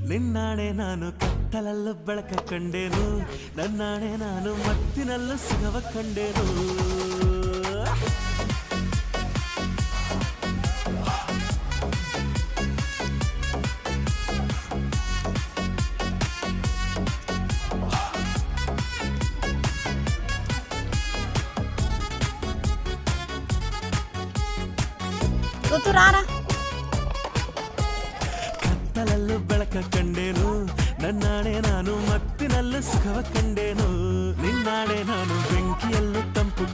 ನಿನ್ನಾಣೆ ನಾನು ಕತ್ತಲಲ್ಲೂ ಬೆಳಕ ಕಂಡೇನು, ನನ್ನಾಣೆ ನಾನು ಮತ್ತಿನಲ್ಲೂ ಸುಖವ ಕಂಡೇನು. ಕತ್ತಲಲ್ಲೂ ಬೆಳಕ ಕಂಡೇನು, ನನ್ನಾಣೆ ನಾನು ಮತ್ತಿನಲ್ಲೂ ಸುಖವ ಕಂಡೇನು. ನಿನ್ನಾಣೆ ನಾನು ಬೆಂಕಿಯಲ್ಲೂ ತಂಪು